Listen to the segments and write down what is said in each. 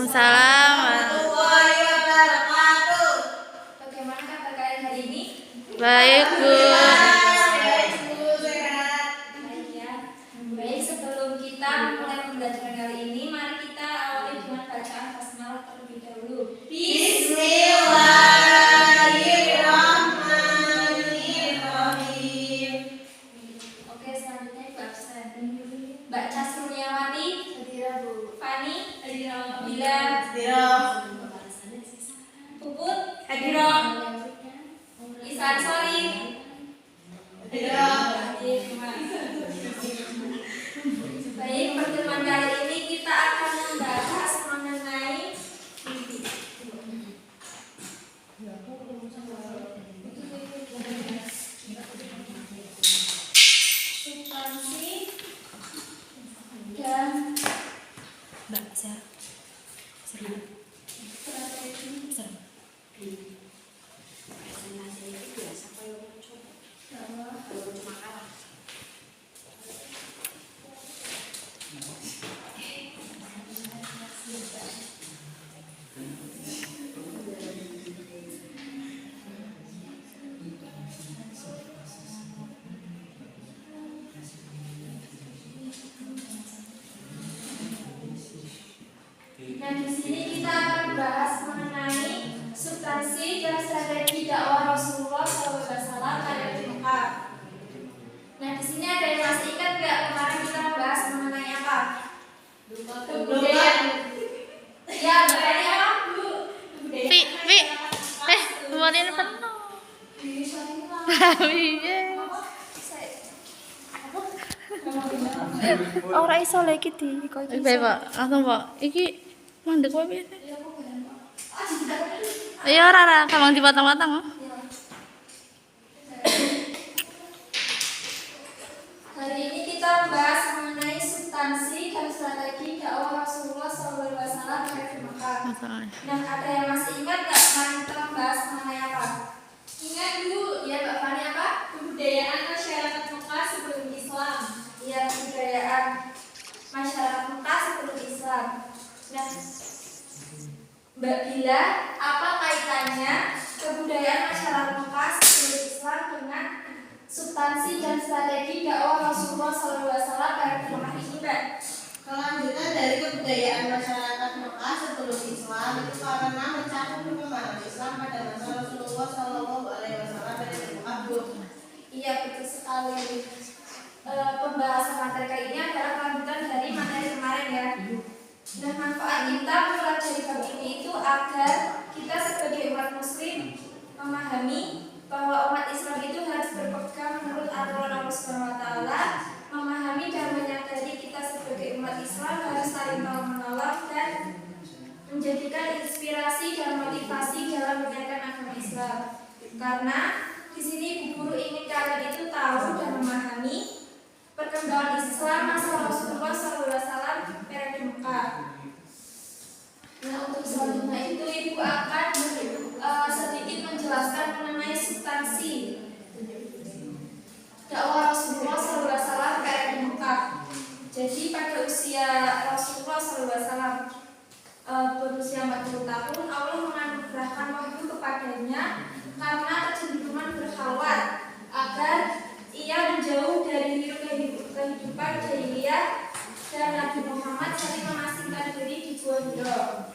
Waalaikumsalam warahmatullahi wabarakatuh. Bagaimana kabar kalian hari ini? Baik, Bu. Baik ya. Baik, sebelum kita mulai pembelajaran kali ini, mari kita awali dengan bacaan basmalah terlebih dahulu. Bismillahirrahmanirrahim. Oke, selanjutnya Ibu absen. Mbak Casrunyawati, Hadirah Bu. Fani, Bila, Hadirah. Puput, Hadirah, Isan Sori, Hadirah. Baik, pertemuan kali ini kita akan membahas mengenai substansi dan Mbak, seru. strategi Nah, di sini kita akan membahas mengenai substansi dan strategi dakwah Rasulullah SAW pada di Mekah. Nah, di sini ada yang masih ingat nggak kemarin kita membahas mengenai apa? Kebudayaan. Ya, berarti apa? Vi, kemarin penuh. Iya. Ora iso lagi di kok iki. Baik, Pak. Langsung, Pak. Iki mandek wae piye? Ayo, Rara, kamang dipatang-patang, oh. Hari ini kita membahas mengenai substansi dan strategi dakwah Rasulullah SAW pada di Mekah. Masalah. Nah, ada yang masih ingat nggak kemarin kita membahas mengenai apa? Ingat dulu ya Mbak Fani apa? Kebudayaan masyarakat Mekah sebelum Islam. Ya, kebudayaan masyarakat Mekah sebelum Islam. Nah, Mbak Bila, apa kaitannya kebudayaan masyarakat Mekah sebelum Islam dengan substansi dan strategi dakwah Rasulullah SAW pada Mekah ini, Mbak? Kelanjutan dari kebudayaan masyarakat Mekah sebelum Islam itu karena mencakup pemahaman Islam pada masa Rasulullah Shallallahu Alaihi Wasallam pada Mekah. Iya, betul sekali. Pembahasan materi kali ini adalah kelanjutan dari materi kemarin ya. Nah, manfaat kita mempelajari bab ini itu agar kita sebagai umat muslim memahami bahwa umat Islam itu harus berpegang menurut aturan Allah Subhanahu wa taala, memahami dan menyadari kita sebagai umat Islam harus saling tolong-menolong dan menjadikan inspirasi dan motivasi dalam menjalankan agama Islam. Karena di sini Bu Guru ingin kalian itu tahu dan memahami perkembangan Islam masa Rasulullah SAW periode Mekah. Nah, untuk selanjutnya itu Ibu akan sedikit menjelaskan mengenai substansi dakwah Rasulullah SAW periode Mekah. Jadi pada usia Rasulullah SAW berusia 40 tahun, Allah menganugerahkan wahyu kepadanya karena kecenderungan berkhawat agar ia menjauh dari kehidupan jahiliyah dan Nabi Muhammad sering mengasingkan diri di Gua Hira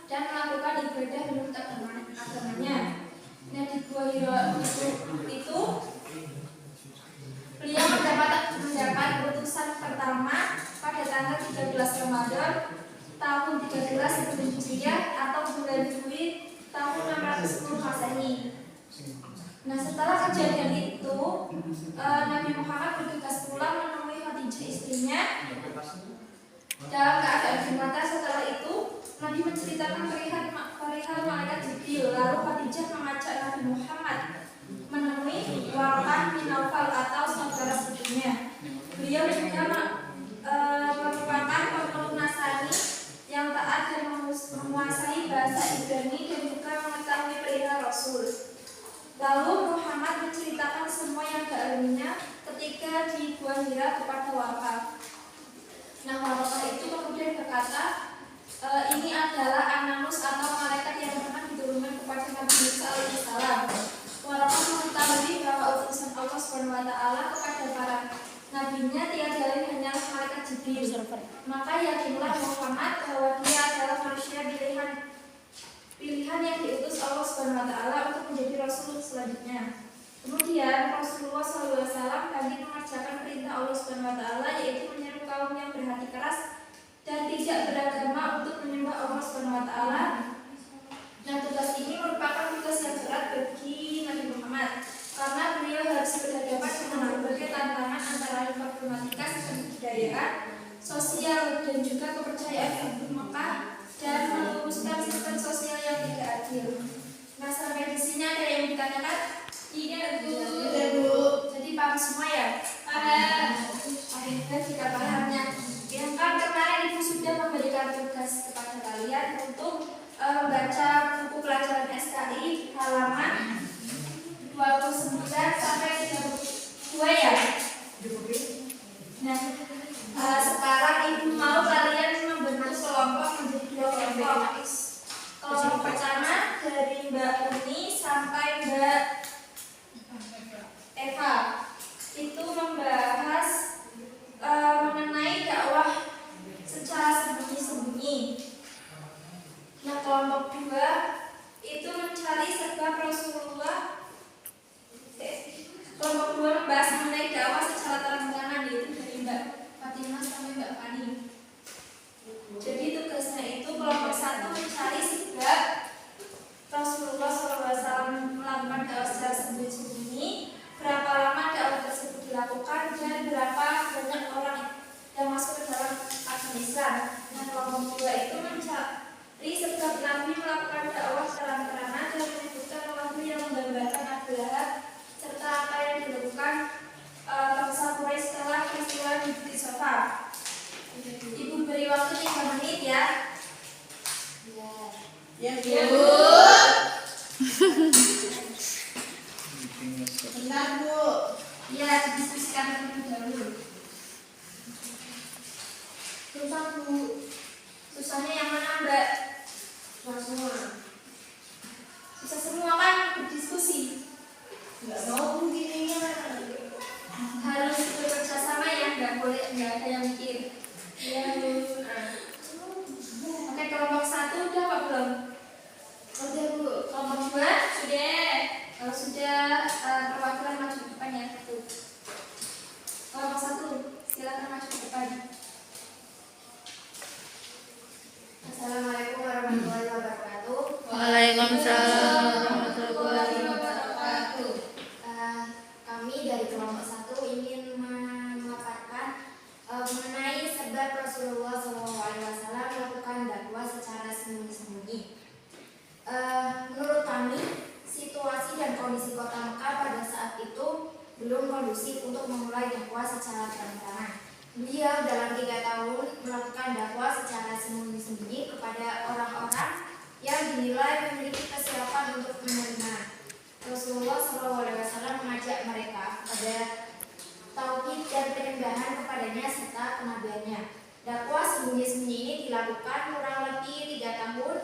dan melakukan ibadah menurut agamanya. Nah, di Gua Hira itu beliau mendapat keputusan pertama pada tanggal 13 Ramadan tahun 13 sebelum Hijriah atau bulan Juli tahun 610 Masehi. Nah, setelah kejadian itu, Nabi Muhammad bergegas pulang menemui Khadijah istrinya dalam keadaan gemata. Setelah itu, Nabi menceritakan perihal malaikat Jibril. Lalu Khadijah mengajak Nabi Muhammad menemui Warqah bin Naufal atau saudara sepupunya. Beliau juga merupakan pemeluk Nasrani yang taat dan menguasai bahasa Ibrani dan juga mengetahui perihal Rasul. Lalu Muhammad menceritakan semua yang dialaminya ketika di Gua Hira kepada Warqah. Nah, Warqah itu kemudian berkata, ini nabinya tiada lain hanyalah malaikat Jibril. Maka yakinlah Muhammad bahwa dia adalah manusia pilihan yang diutus Allah Subhanahu wa taala untuk menjadi rasul selanjutnya. Kemudian Rasulullah SAW kami mengerjakan perintah Allah Subhanahu wa taala, yaitu menyeru kaum yang berhati keras dan tidak beragama untuk menyembah Allah Subhanahu wa taala. Nah, tugas ini merupakan tugas yang berat bagi Nabi Muhammad karena beliau harus berhadapan dengan berbagai tantangan antara problematika seperti kebudayaan, sosial, dan juga kepercayaan penduduk Mekah dan meluruskan sistem sosial yang tidak adil. Nah, sampai di sini ada yang ditanyakan? Tidak, Bu. Jadi paham semua ya? Akhirnya tidak pahamnya. Yang kan kemarin Ibu sudah memberikan tugas kepada kalian untuk baca buku pelajaran SKI halaman 29 sampai 32 ya. Nah, sekarang Ibu mau kalian membentuk kelompok menjadi 2 kelompok. Kelompok pertama dari Mbak Uni sampai Mbak Eva itu membahas mengenai dakwah secara sembunyi-sembunyi. Nah, kelompok 2 itu mencari sebab Rasulullah. Kelompok 2 membahas mengenai dakwah secara terang-terangan, yaitu dari Mbak Fatimah sampai Mbak Fani. Jadi tugasnya itu kelompok 1 mencari sebab Rasulullah SAW melakukan dakwah secara sembunyi-sembunyi, berapa lama dakwah tersebut dilakukan, dan berapa banyak orang yang masuk ke dalam agama Islam. Nah, kelompok 2 itu mencari sebab Nabi melakukan dakwah terang-terangan dan menyebutkan wahyu yang menggambarkan Abu Lahab serta apa yang dilakukan bangsa Quraisy setelah peristiwa di Bukit Safa. Ibu beri waktu 3 menit ya. Ya, Bu. Bentar, Bu. Ya, diskusikan terlebih dahulu. Susah, Bu. Susahnya yang mana, Mbak? Susah semua. Susah semua kan berdiskusi. Nggak mau begininya. Harus bekerja sama ya, nggak ada yang mikir. Ya, Bu. Oke, kelompok 1 udah apa belum? Udah, Bu. Kelompok 2 sudah. Kalau sudah, perwakilan maju ke depan ya. Kelompok 1 silakan maju ke depan. Assalamualaikum warahmatullahi wabarakatuh. Waalaikumsalam warahmatullahi wabarakatuh. Kami dari kelompok 1 ingin memaparkan mengenai sebab Rasulullah SAW melakukan dakwah secara sembunyi-sembunyi. Menurut kami, situasi dan kondisi kota Mekah pada saat itu belum kondusif untuk memulai dakwah secara terang-terangan. Beliau dalam 3 tahun melakukan dakwah secara sembunyi-sembunyi kepada orang-orang yang dinilai memiliki kesiapan untuk menerima. Rasulullah SAW mengajak mereka pada tauhid dan penyembahan kepadanya serta kenabiannya. Dakwah sembunyi-sembunyi ini dilakukan kurang lebih 3 tahun.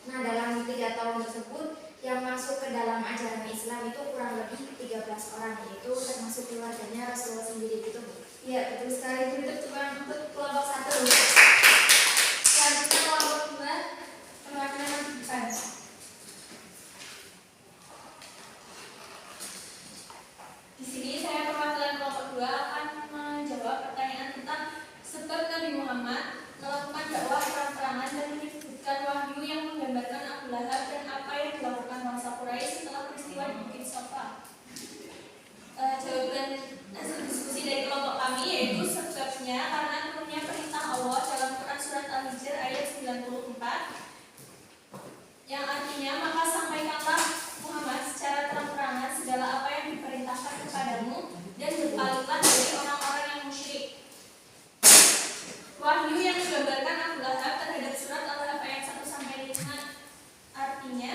Nah, dalam 3 tahun tersebut yang masuk ke dalam ajaran Islam itu kurang lebih 13 orang, yaitu termasuk keluarganya Rasulullah sendiri gitu. Ya, betul sekali. Untuk kelompok 1. Selanjutnya kelompok 2 perwakilan maju depan. Di sini saya perwakilan kelompok 2 akan menjawab pertanyaan tentang sebab Nabi Muhammad melakukan dakwah terang-terangan dan menyebutkan wahyu yang menggambarkan Abu Lahab dan apa yang dilakukan bangsa Quraisy setelah peristiwa di Bukit Safa. Jawaban hasil diskusi dari kelompok kami yaitu sebabnya karena turunnya perintah Allah dalam Quran Surat Al-Hijr ayat 94 yang artinya, maka sampaikanlah Muhammad secara terang-terangan segala apa yang diperintahkan kepadamu dan berpalinglah dari orang-orang yang musyrik. Wahyu yang menggambarkan Abu Lahab terhadap surat Al-Lahab ayat 1-5 artinya,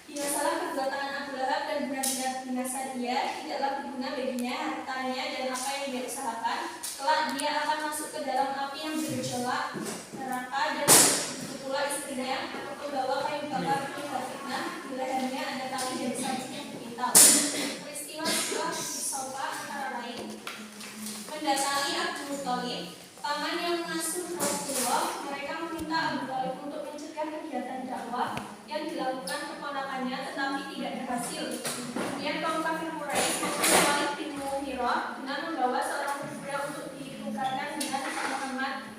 binasalah perbuatan Abu Lahab dan benar-benar binasa dia, tidaklah berguna baginya hartanya dan apa yang dia usahakan. Kelak dia akan masuk ke dalam api yang bergejolak neraka dan begitu pula istrinya atau pembawa kayu bakar melihat fitnah di lehernya ada tali dari sabit yang berkital. Peristiwa setelah Safa antara lain mendatangi Abu Paman yang mengasuh Rasulullah, mereka meminta Abu Thalib untuk mencegah kegiatan dakwah yang dilakukan keponakannya tetapi tidak berhasil. Kemudian kaum kafir Quraisy menyuruh Walid bin Mughirah dengan membawa seorang pemuda untuk ditukarkan dengan Muhammad.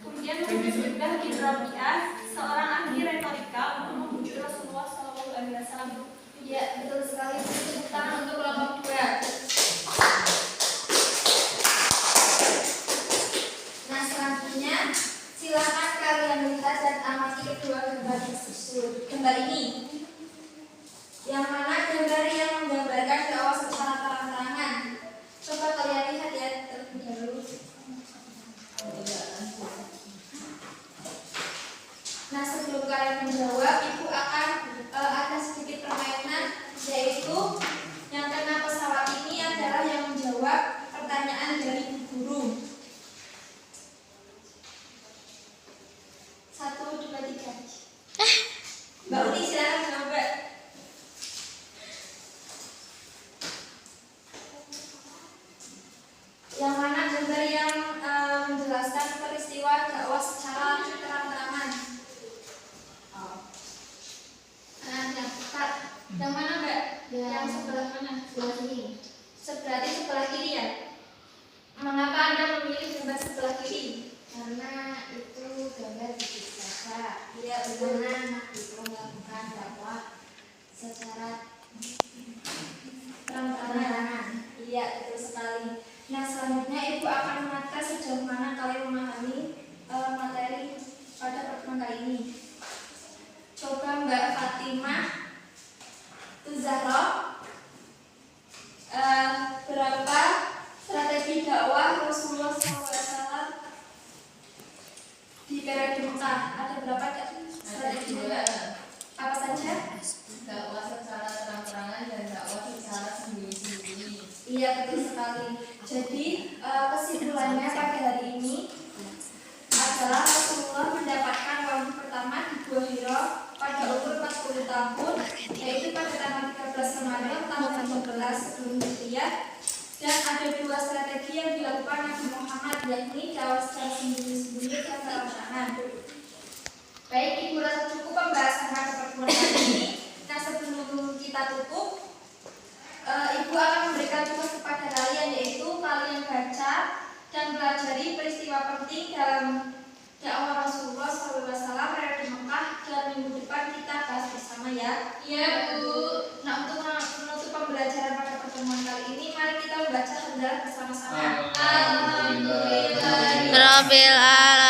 Kemudian menulis Ibdah bin Rabi'ah, seorang ahli retorika, untuk membujuk Rasulullah SAW. Ya, betul sekali. Tepuk tangan untuk kelompok 2. Nah, selanjutnya silakan kalian lihat dan amati kedua gambar tersebut. Gambar ini, yang mana gambar yang menggambarkan dakwah secara terang-terangan. Coba kalian lihat ya terlebih dahulu. Nah, sebelum kalian menjawab, ibu akan ada sedikit permainan, yaitu yang kena pesawat ini adalah yang menjawab pertanyaan dari bu guru. 1, 2, 3. Mbak Uti silakan coba. Yang mana gambar yang menjelaskan peristiwa dakwah secara terang-terangan. Yang mana Mbak? Yang sebelah mana? Sebelah sini. Berarti sebelah kiri ya? Mengapa Anda memilih gambar sebelah kiri? Karena itu gambar titik saja. Iya, bagaimana anak itu melakukan dakwah secara terang-terangan. Iya, betul sekali. Nah, selanjutnya Ibu akan mengatas sejauh mana kalian memahami materi pada pertemuan kali ini. Coba Mbak Fatimah Tuzahro, berapa strategi dakwah Rasulullah SAW di periode Mekah? Ada berapa strategi? Apa saja? Dakwah secara terang-terangan dan dakwah secara sembunyi-sembunyi. Iya, betul sekali. Jadi kesimpulannya pada hari ini adalah Rasulullah mendapatkan wahyu pertama di Gua Hira pada umur 40 tahun, yaitu pada tanggal 13 Ramadan tahun 15 sebelum Hijriah. Dan ada 2 strategi yang dilakukan Nabi Muhammad, yakni dakwah secara sembunyi-sembunyi dan terang-terangan. Baik, Ibu rasa cukup pembahasan pada pertemuan kali ini. Nah, sebelum kita tutup, Ibu akan memberikan tugas kepada kalian, yaitu kalian baca dan pelajari peristiwa penting dalam dakwah Rasulullah SAW periode Mekah, dan minggu depan kita bahas bersama ya. Iya Bu. Nah, untuk menutup pembelajaran pada pertemuan kali ini, mari kita membaca hamdalah bersama-sama. Alhamdulillah. Rabbil alamin.